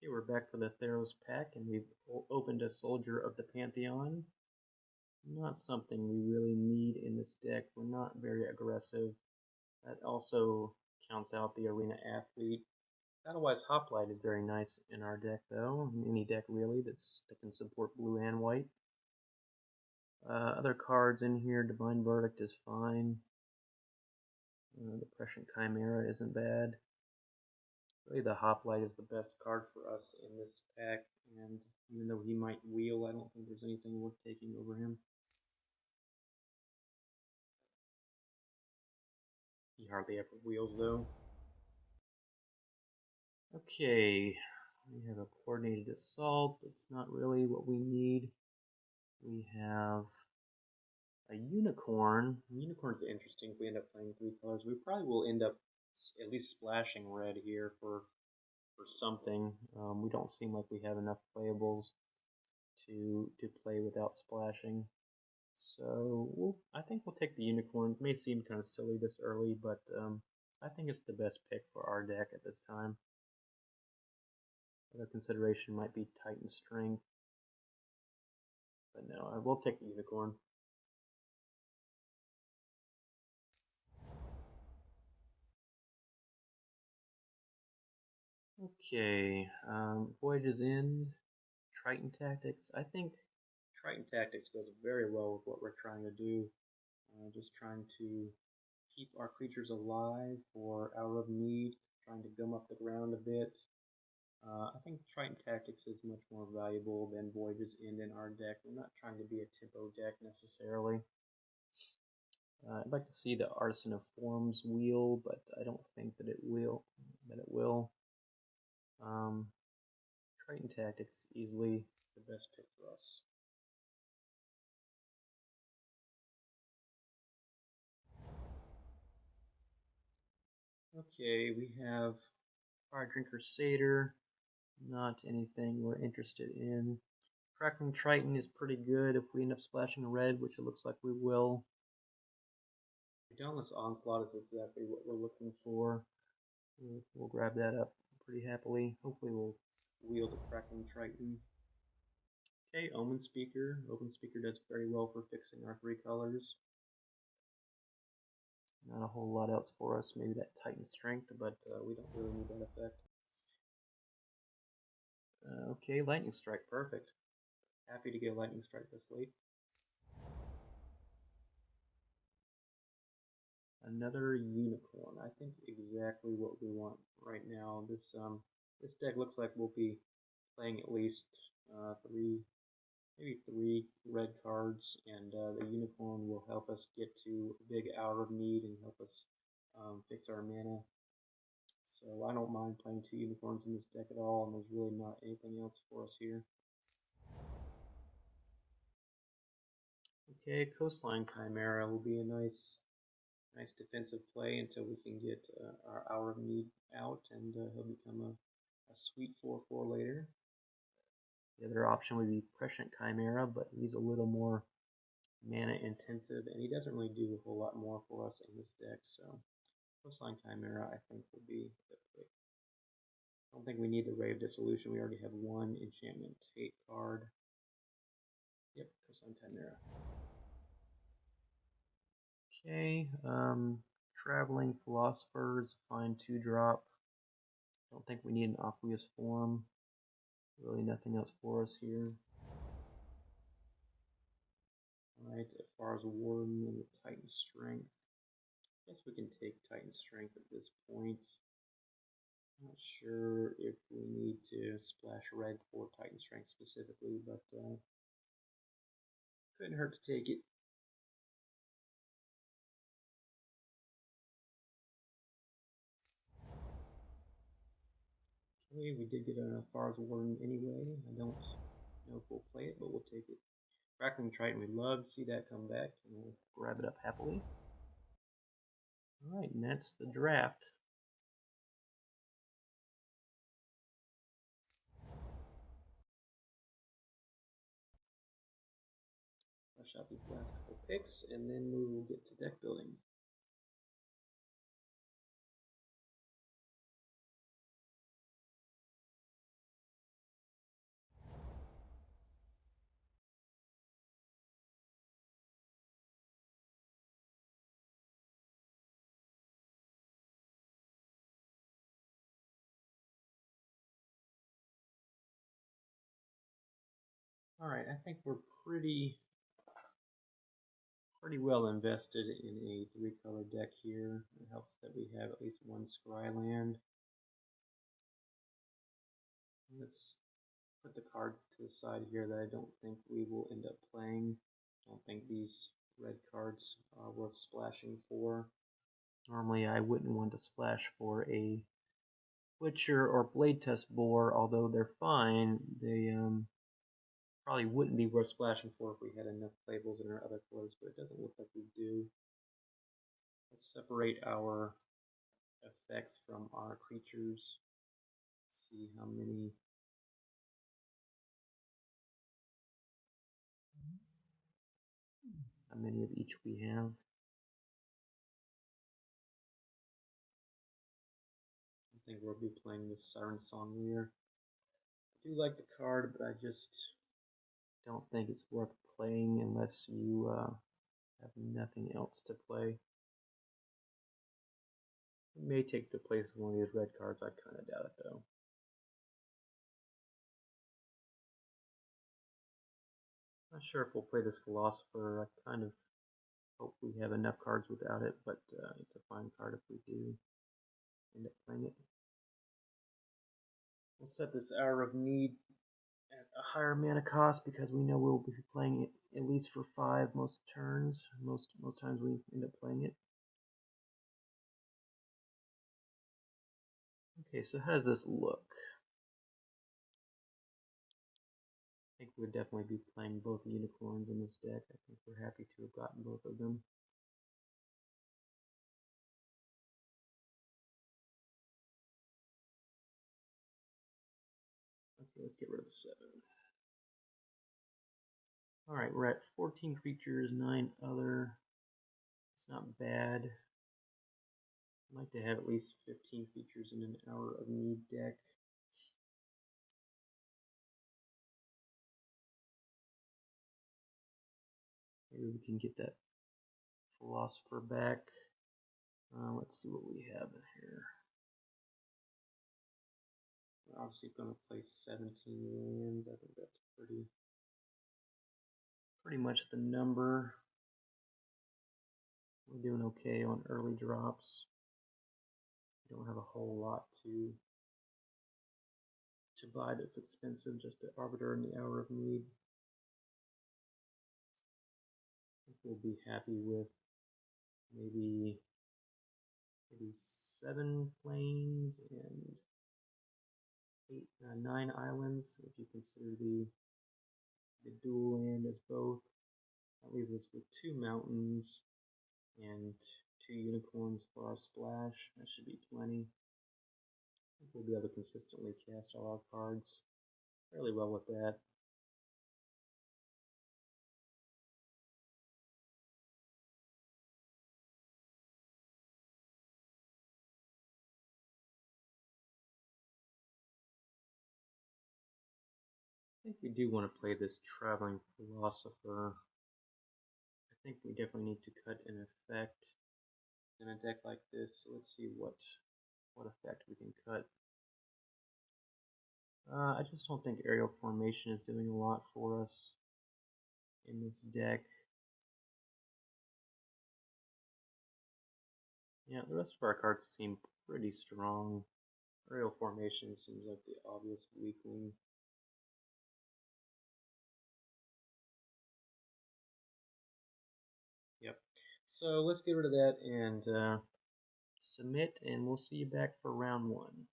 Okay, we're back for the Theros pack, and we've opened a Soldier of the Pantheon. Not something we really need in this deck. We're not very aggressive. That also counts out the Arena Athlete. Otherwise, Hoplite is very nice in our deck, though. In any deck, really, that can support blue and white. Other cards in here, Divine Verdict is fine. The Prescient Chimera isn't bad. Really, the Hoplite is the best card for us in this pack, and even though he might wheel, I don't think there's anything worth taking over him. He hardly ever wheels, though. Okay, we have a Coordinated Assault. It's not really what we need. We have a Unicorn. Unicorn's interesting if we end up playing 3 colors. We probably will end up at least splashing red here for something. We don't seem like we have enough playables to play without splashing. So I think we'll take the Unicorn. It may seem kind of silly this early, but I think it's the best pick for our deck at this time. Other consideration might be Titan Strength, but no, I will take the Unicorn. Okay, Voyage's End, Triton Tactics. I think Triton Tactics goes very well with what we're trying to do. Just trying to keep our creatures alive for Hour of Need, trying to gum up the ground a bit. I think Triton Tactics is much more valuable than Voyage's End in our deck. We're not trying to be a tempo deck necessarily. I'd like to see the Artisan of Forms wheel, but I don't think that it will. Triton Tactics easily the best pick for us. Okay, we have Fire Drinker Satyr. Not anything we're interested in. Crackling Triton is pretty good if we end up splashing red, which it looks like we will. Dauntless Onslaught is exactly what we're looking for. We'll grab that up pretty happily. Hopefully we'll wield the Crackling Triton. Okay, Omen Speaker. Omen Speaker does very well for fixing our 3 colors. Not a whole lot else for us. Maybe that Titan Strength, but we don't really need that effect. Okay, Lightning Strike. Perfect. Happy to get a Lightning Strike this late. Another Unicorn. I think exactly what we want right now. This deck looks like we'll be playing at least 3 red cards, and the Unicorn will help us get to a big Hour of Need and help us fix our mana. So I don't mind playing 2 Unicorns in this deck at all, and there's really not anything else for us here. Okay, Coastline Chimera will be a nice defensive play until we can get our Hour of Need out, and he'll become a sweet 4/4 later. The other option would be Prescient Chimera, but he's a little more mana intensive, and he doesn't really do a whole lot more for us in this deck, so Coastline Chimera I think will be the pick. I don't think we need the Ray of Dissolution. We already have 1 Enchantment Tate card. Yep, Coastline Chimera. Okay, Traveling Philosophers, fine 2-drop. Don't think we need an Aqueous Form. Really nothing else for us here. Alright, as far as Warden and the Titan Strength, I guess we can take Titan Strength at this point. Not sure if we need to splash red for Titan Strength specifically, but couldn't hurt to take it. Okay, we did get a Far's Warden anyway. I don't know if we'll play it, but we'll take it. Crackling Triton, we'd love to see that come back, and we'll grab it up happily. Alright, and that's the draft. Flush out these last couple picks, and then we will get to deck building. Alright, I think we're pretty well invested in a 3-color deck here. It helps that we have at least one scry land. Let's put the cards to the side here that I don't think we will end up playing. I don't think these red cards are worth splashing for. Normally I wouldn't want to splash for a Witcher or Blade Test Boar, although they're fine. They probably wouldn't be worth splashing for if we had enough playables in our other colors, but it doesn't look like we do. Let's separate our effects from our creatures. See how many of each we have. I think we'll be playing this Siren Song Leer. I do like the card, but I just don't think it's worth playing unless you have nothing else to play. It may take the place of one of these red cards. I kind of doubt it, though. Not sure if we'll play this Philosopher. I kind of hope we have enough cards without it, but it's a fine card if we do end up playing it. We'll set this Hour of Need at a higher mana cost because we know we'll be playing it at least for 5 most turns. Most times we end up playing it. Okay, so how does this look? I think we'd definitely be playing both unicorns in this deck. I think we're happy to have gotten both of them. Okay, let's get rid of the 7. Alright, we're at 14 creatures, 9 other. It's not bad. I'd like to have at least 15 features in an Hour of Need deck. Maybe we can get that Philosopher back. Let's see what we have in here. We're obviously going to play 17 lands. I think that's pretty much the number. We're doing okay on early drops. We don't have a whole lot to buy that's expensive, just the Arbiter and the Hour of Need. I think we'll be happy with maybe 7 plains and 9 islands, if you consider the dual land as both. That leaves us with 2 mountains and 2 unicorns for our splash. That should be plenty. I think we'll be able to consistently cast all our cards fairly well with that. I think we do want to play this Traveling Philosopher. I think we definitely need to cut an effect in a deck like this. So let's see what effect we can cut. I just don't think Aerial Formation is doing a lot for us in this deck. Yeah, the rest of our cards seem pretty strong. Aerial Formation seems like the obvious weakling. Yep. So let's get rid of that and submit, and we'll see you back for round 1.